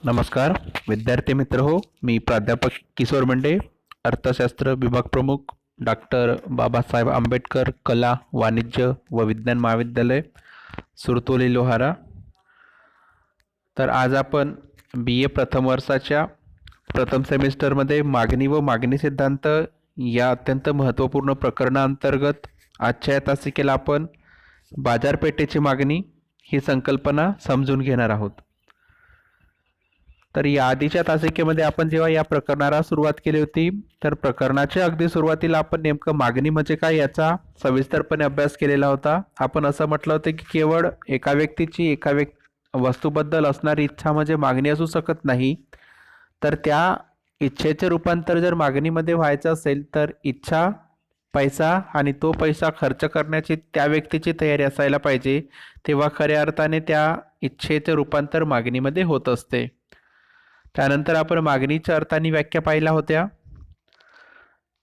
नमस्कार विद्यार्थी मित्र हो, मी प्राध्यापक किशोर मंडे, अर्थशास्त्र विभाग प्रमुख डॉक्टर बाबासाहेब आंबेडकर कला वाणिज्य व विज्ञान महाविद्यालय सुरतोली लोहारा। तर आज आपण बी ए प्रथम वर्षाच्या प्रथम सेमिस्टरमध्ये मागणी व मागणी सिद्धांत या अत्यंत महत्त्वपूर्ण प्रकरणाअंतर्गत आजच्या या तासिकेला आपण बाजारपेठेची मागणी ही संकल्पना समजून घेणार आहोत। तर या आधीच्या तासिकेमध्ये आपण जेव्हा या प्रकरणाला सुरुवात केली होती, तर प्रकरणाच्या अगदी सुरुवातीला आपण नेमकं मागणी म्हणजे काय याचा सविस्तरपणे अभ्यास केलेला होता। आपण असं म्हटलं होतं की केवळ एका व्यक्तीची वस्तूबद्दल असणारी इच्छा म्हणजे मागणी असू शकत नाही, तर त्या इच्छेचे रूपांतर जर मागणीमध्ये व्हायचं असेल तर इच्छा, पैसा आणि तो पैसा खर्च करण्याची त्या व्यक्तीची तयारी असायला पाहिजे, तेव्हा खऱ्या अर्थाने त्या इच्छेचे रूपांतर मागणीमध्ये होत असते। त्यानंतर आपण मागणीच्या अर्थाने व्याख्या पाहिल्या होत्या।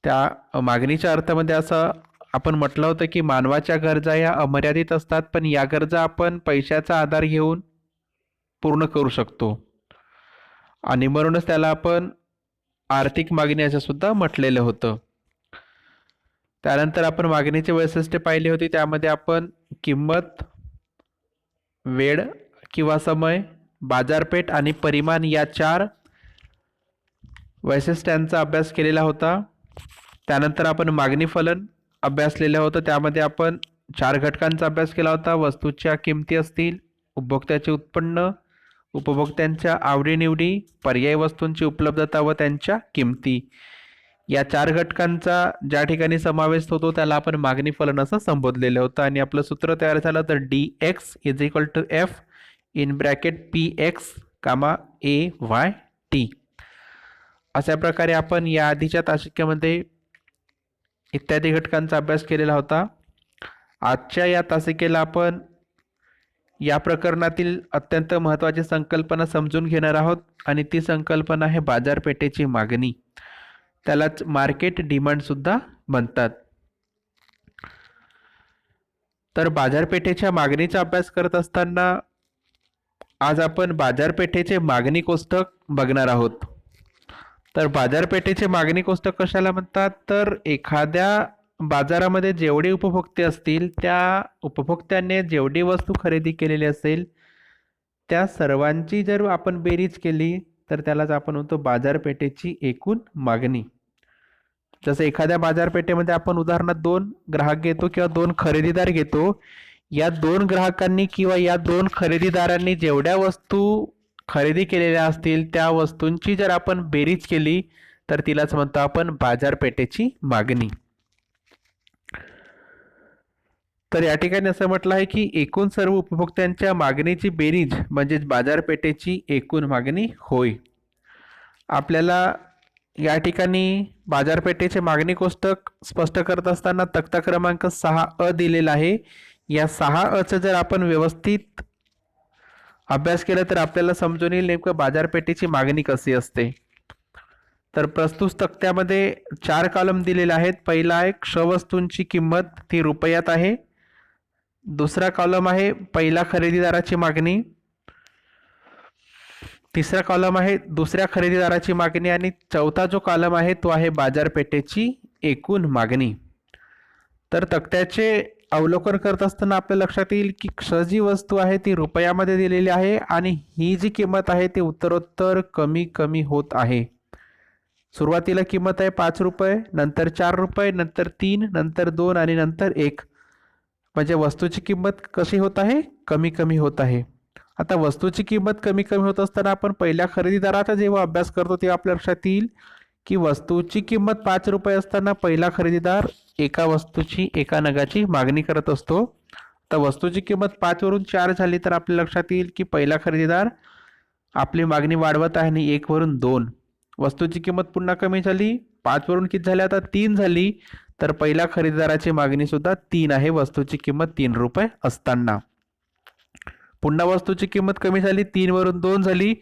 त्या मागणीच्या अर्थामध्ये असं आपण म्हटलं होतं की मानवाच्या गरजा या अमर्यादित असतात, पण या गरजा आपण पैशाचा आधार घेऊन पूर्ण करू शकतो आणि म्हणूनच त्याला आपण आर्थिक मागणी असं सुद्धा म्हटलेलं होतं। त्यानंतर आपण मागणीचे वैशिष्ट्ये पाहिली होती, त्यामध्ये आपण किंमत, वेळ किंवा समय, बाजारपेठ आणि परिमाण या 4 वैशिष्ट्यांचा अभ्यास केलेला होता। त्यानंतर आपण मागणी फलन अभ्यासलेलं होतं, त्यामध्ये आपण 4 घटकांचा अभ्यास केला होता। वस्तूच्या किमती असतील, उपभोक्त्याचे उत्पन्न, उपभोक्त्यांच्या आवडीनिवडी, पर्यायी वस्तूंची उपलब्धता व त्यांच्या किमती या 4 घटकांचा ज्या ठिकाणी समावेश होतो त्याला आपण मागणी फलन असं संबोधलेलं होतं। आणि आपलं सूत्र तयार झालं तर dx = f in bracket px, AYT। अशा प्रकारे आपण या आधीच्या तासिकेमध्ये इत्यादी घटकांचा अभ्यास केलेला होता। आजच्या या तासिकेला आपण या प्रकरणातील अत्यंत महत्त्वाची संकल्पना समजून घेणार आहोत आणि ती संकल्पना आहे बाजारपेठेची मागणी, त्यालाच मार्केट डिमांड सुद्धा म्हणतात। तर बाजारपेठेच्या मागणीचा अभ्यास करत असताना आज आपण बाजारपेठेचे मागणी कोष्टक बघणार आहोत। तर बाजारपेठेचे मागणी कोष्टक कशाला म्हणतात, तर एखाद्या बाजारामध्ये जेवढे उपभोक्ते असतील त्या उपभोक्त्याने जेवढी वस्तू खरेदी केलेली असेल त्या सर्वांची जर आपण बेरीज केली तर त्यालाच आपण म्हणतो बाजारपेठेची एकूण मागणी। जसं एखाद्या बाजारपेठेमध्ये आपण उदाहरणार्थ 2 ग्राहक घेतो किंवा 2 खरेदीदार घेतो, या 2 ग्राहकांनी किंवा या 2 खरेदीदारांनी जेवढ्या वस्तू खरेदी केलेल्या असतील त्या वस्तूंची जर आपण बेरीज केली तर तिलाच म्हणतो आपण बाजारपेठेची मागणी। तर या ठिकाणी असं म्हटलं आहे की एकूण सर्व उपभोक्त्यांच्या मागणीची बेरीज म्हणजेच बाजारपेठेची एकूण मागणी होय। आपल्याला या ठिकाणी बाजारपेठेचे मागणी कोष्टक स्पष्ट करत असताना तक्ता क्रमांक 6 दिलेला आहे। या 6 जर आपण व्यवस्थित अभ्यास केला तर आपल्याला समजून येईल नेमकं बाजारपेठेची मागणी कशी असते। तर प्रस्तुत तक्त्यामध्ये 4 कॉलम दिलेले आहेत। पहिला आहे क्ष वस्तूंची किंमत, ती रुपयात आहे। दुसरा कॉलम आहे पहिला खरेदीदाराची मागणी, तिसरा कॉलम आहे दुसऱ्या खरेदीदाराची मागणी आणि चौथा जो कॉलम आहे तो आहे बाजारपेठेची एकूण मागणी। तर तक्त्याचे अवलोकन करत असताना आपल्या लक्षात येईल की क्ष जी वस्तू आहे ती रुपयामध्ये दिलेली आहे आणि ही जी किंमत आहे ती उत्तरोत्तर कमी कमी होत आहे। सुरुवातीला किंमत आहे 5 रुपये, नंतर 4 रुपये, नंतर 3, नंतर 2 आणि नंतर 1, म्हणजे वस्तूची किंमत कशी होत आहे, कमी कमी होत आहे। आता वस्तूची किंमत कमी कमी होत असताना आपण पहिल्या खरेदीदाराचा जेव्हा अभ्यास करतो तेव्हा आपल्या लक्षात येईल की वस्तूची किंमत 5 रुपये असताना पहिला खरेदीदार एका वस्तूची, एका नगाची मागणी करत असतो। तर वस्तूची किंमत 5 वरून 4 झाली तर आपल्या लक्षात येईल की पहिला खरेदीदार आपली मागणी वाढवत आहे आणि 1 वरून 2, वस्तूची किंमत पुन्हा कमी झाली, 5 वरून किती झाली आता 3 झाली, तर पहिल्या खरेदीदाराची मागणी सुद्धा 3 आहे वस्तूची किंमत 3 रुपये असताना। पुन्हा वस्तूची किंमत कमी झाली, 3 वरून 2 झाली,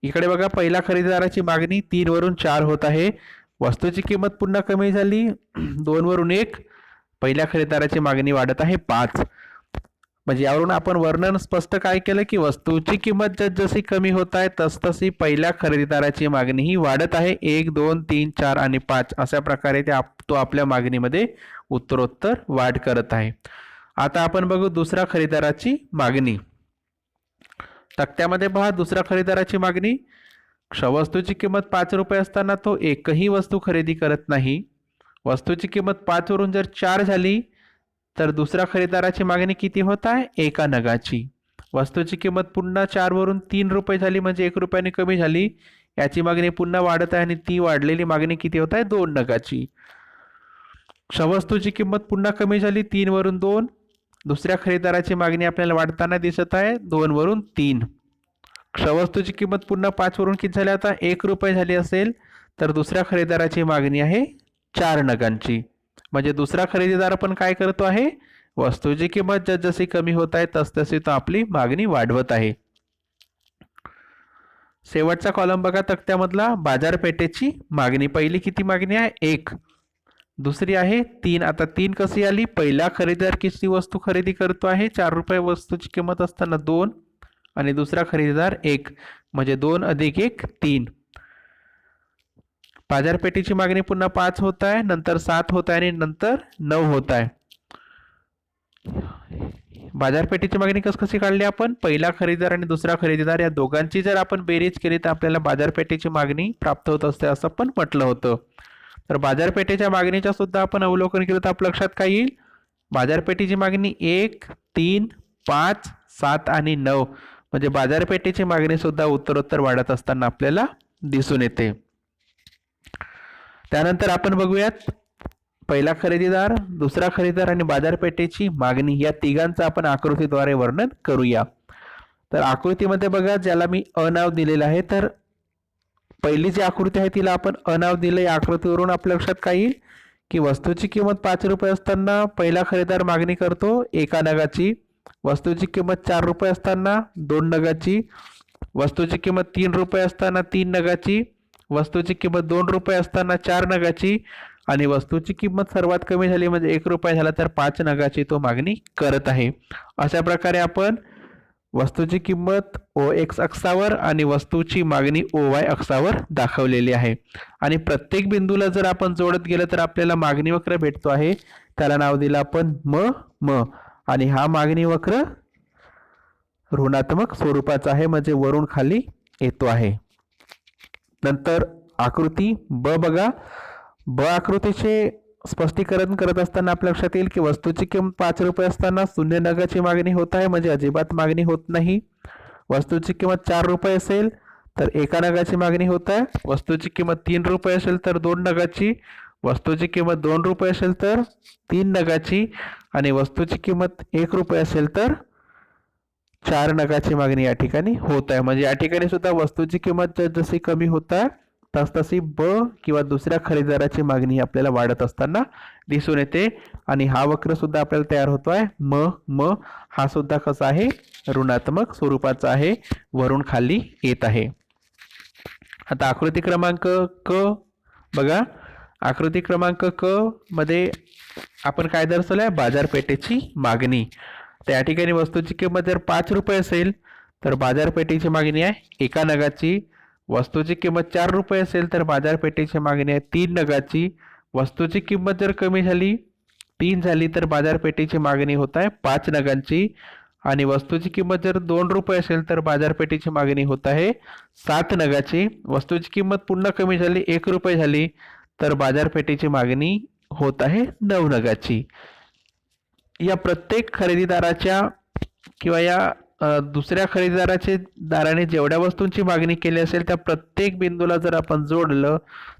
इकडे बघा पहिल्या खरेदीदाराची मागणी 3 वरून 4 होत आहे, वस्तूची किंमत पुन्हा कमी झाली, 2 वरून 1, पहिल्या खरेदीदाराची मागणी वाढत आहे 5, म्हणजे यावरून आपण वर्णन स्पष्ट काय केलं की वस्तूची किंमत जसजशी कमी होत आहे तसतशी पहिल्या खरेदीदाराची मागणी ही वाढत आहे. 1, 2, 3, 4 आणि 5 अशा प्रकारे तो आपल्या मागणीमध्ये उत्तरोत्तर वाढ करत आहे. आता आपण बघू दुसऱ्या खरेदीदाराची मागणी. तक्त्यामध्ये पहा दुसऱ्या खरेदीदाराची मागणी. वस्तूची किंमत 5 रुपये असताना तो एकही वस्तू खरेदी करत नाही. वस्तूची किंमत 5 वरून जर 4 झाली तर दुसऱ्या खरेदीदाराची मागणी किती होत आहे? एका नगाची. वस्तूची किंमत पुन्हा 4 वरून 3 रुपये झाली म्हणजे 1 रुपयाने कमी झाली. याची मागणी पुन्हा वाढत आहे आणि ती वाढलेली मागणी किती होत आहे? 2 नगाची. वस्तूची किंमत पुन्हा कमी झाली 3 वरून 2. दुसऱ्या खरेदीदाराची मागणी आपल्याला वाढताना दिसत आहे 2 वरून 3. वस्तूची किंमत पुन्हा 5 वरून किती झाली आता? 1 रुपये झाली असेल तर दुसऱ्या खरेदीदाराची मागणी आहे 4 नगांची. म्हणजे दुसरा खरेदीदार पण काय करतो आहे? वस्तूची किंमत जसजशी कमी होत आहे तसतशी तो आपली मागणी वाढवत आहे. शेवटचा कॉलम बघा तक्त्यामधला. बाजारपेठेची मागणी. पहिली किती मागणी आहे? 1. दुसरी आहे 3. आता 3 कशी आली? पहिला खरेदीदार किती वस्तू खरेदी करतो आहे? 4 रुपये वस्तूची किंमत असताना 2 आणि दुसरा खरेदीदार 1 म्हणजे 2 अधिक 1 3. बाजारपेठेची मागणी पुन्हा 5 होत आहे, नंतर 7 होत आहे आणि नंतर 9 होत आहे. बाजारपेठेची मागणी कशी काढली आपण? पहिला खरेदीदार आणि दुसरा खरेदीदार या दोघांची जर आपण बेरीज केली तर आपल्याला बाजारपेठेची मागणी प्राप्त होत असते असं पण म्हटलं होतं. तर बाजारपेठेच्या मागणीच्या सुद्धा आपण अवलोकन केलं तर आपल्या लक्षात काय येईल? बाजारपेठेची मागणी 1, 3, 5, 7 आणि 9 म्हणजे बाजारपेठेची मागणी सुद्धा उत्तरोत्तर वाढत असताना आपल्याला दिसून येते. त्यानंतर आपण बघूयात पहिला खरेदीदार, दुसरा खरेदीदार आणि बाजारपेठेची मागणी या तिघांचं आपण आकृतीद्वारे वर्णन करूया. तर आकृतीमध्ये बघा ज्याला मी अ नाव दिलेलं आहे तर पहिली जी आकृती आहे तिला आपण अ नाव दिलं. या आकृतीवरून आपल्या लक्षात काय येईल की वस्तूची किंमत 5 रुपये असताना पहिला खरेदीदार मागणी करतो 1 नगाची. वस्तूची किंमत 4 रुपये असताना 2 नगाची. वस्तूची किंमत 3 रुपये असताना 3 नगाची. वस्तूची किंमत 2 रुपये असताना 4 नगाची आणि वस्तूची किंमत सर्वात कमी झाली म्हणजे 1 रुपया झाला तर 5 नगाची तो मागणी करत आहे. अशा प्रकारे आपण वस्तूची किंमत OX अक्षावर आणि वस्तूची मागणी OY अक्षावर दाखवलेली आहे. आणि प्रत्येक बिंदूला जर आपण जोडत गेलं तर आपल्याला मागणी वक्र भेटतो आहे. त्याला नाव दिलं आपण म आणि हा मागणी वक्र ऋणात्मक स्वरूपाचा आहे म्हणजे वरून खाली येतो आहे. नंतर आकृती ब बघा. ब आकृतीचे स्पष्टीकरण करत असताना आपल्या लक्षात येईल की वस्तूची किंमत 5 रुपये असताना 0 नगाची मागणी होत आहे म्हणजे अजिबात मागणी होत नाही. वस्तूची किंमत 4 रुपये असेल तर 1 नगाची मागणी होत आहे. वस्तूची किंमत 3 रुपये असेल तर 2 नगाची. वस्तूची किंमत 2 रुपये असेल तर 3 नगाची आणि वस्तूची किंमत 1 रुपये असेल तर 4 नगाची मागणी या ठिकाणी होत आहे. म्हणजे या ठिकाणी सुद्धा वस्तूची किंमत जशी कमी होत आहे तसतशी ब किंवा दुसऱ्या खरेदीदाराची मागणी आपल्याला वाढत असताना दिसून येते. आणि हा वक्र सुद्धा आपल्याला तयार होतो आहे म हा सुद्धा कसा आहे? ऋणात्मक स्वरूपाचा आहे, वरून खाली येत आहे. आता आकृती क्रमांक क बघा. आकृती क्रमांक क मध्ये आपण काय दर्शवलंय? बाजारपेठेची मागणी. तर या ठिकाणी वस्तूची किंमत जर 5 रुपये असेल तर बाजारपेठेची मागणी आहे 1 नगाची. वस्तूची किंमत 4 रुपये असेल तर बाजारपेठेची मागणी आहे 3 नगाची. वस्तूची किंमत जर कमी झाली 3 झाली तर बाजारपेठेची मागणी होत आहे 5 नगांची. आणि वस्तूची किंमत जर 2 रुपये असेल तर बाजारपेठेची मागणी होत आहे 7 नगाची. वस्तूची किंमत पुन्हा कमी झाली 1 रुपये झाली तर बाजारपेठेची मागणी होत आहे 9 नगाची. या प्रत्येक खरेदीदाराच्या किंवा या दुसऱ्या दाराने जेवढ्या वस्तूंची मागणी केली असेल त्या प्रत्येक बिंदूला जर आपण जोडलं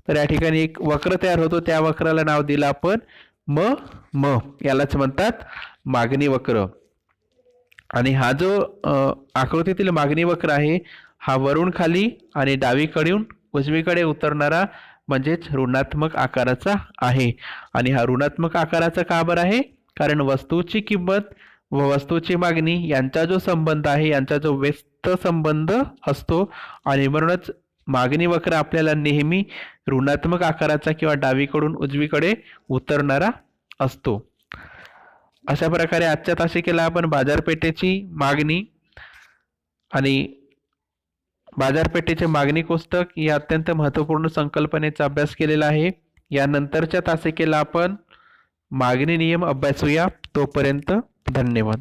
तर या ठिकाणी एक वक्र तयार होतो. त्या वक्राला नाव दिलं आपण म यालाच म्हणतात मागणी वक्र. आणि हा जो आकृतीतील मागणी वक्र आहे हा वरून खाली आणि डावीकडून उजवीकडे उतरणारा म्हणजेच ऋणात्मक आकाराचा आहे. आणि हा ऋणात्मक आकाराचा का बरं आहे? कारण वस्तूची किंमत व वस्तूची मागणी यांचा जो संबंध आहे यांचा जो व्यस्त संबंध असतो आणि म्हणूनच मागणी वक्र आपल्याला नेहमी ऋणात्मक आकाराचा किंवा डावीकडून उजवीकडे उतरणारा असतो. अशा प्रकारे आजच्या तासिकेला आपण बाजारपेठेची मागणी आणि बाजारपेठेचे मागणी कोष्टक या अत्यंत महत्त्वपूर्ण संकल्पनेचा अभ्यास केलेला आहे. यानंतरच्या तासिकेला आपण मागणी नियम अभ्यासूया. तोपर्यंत धन्यवाद.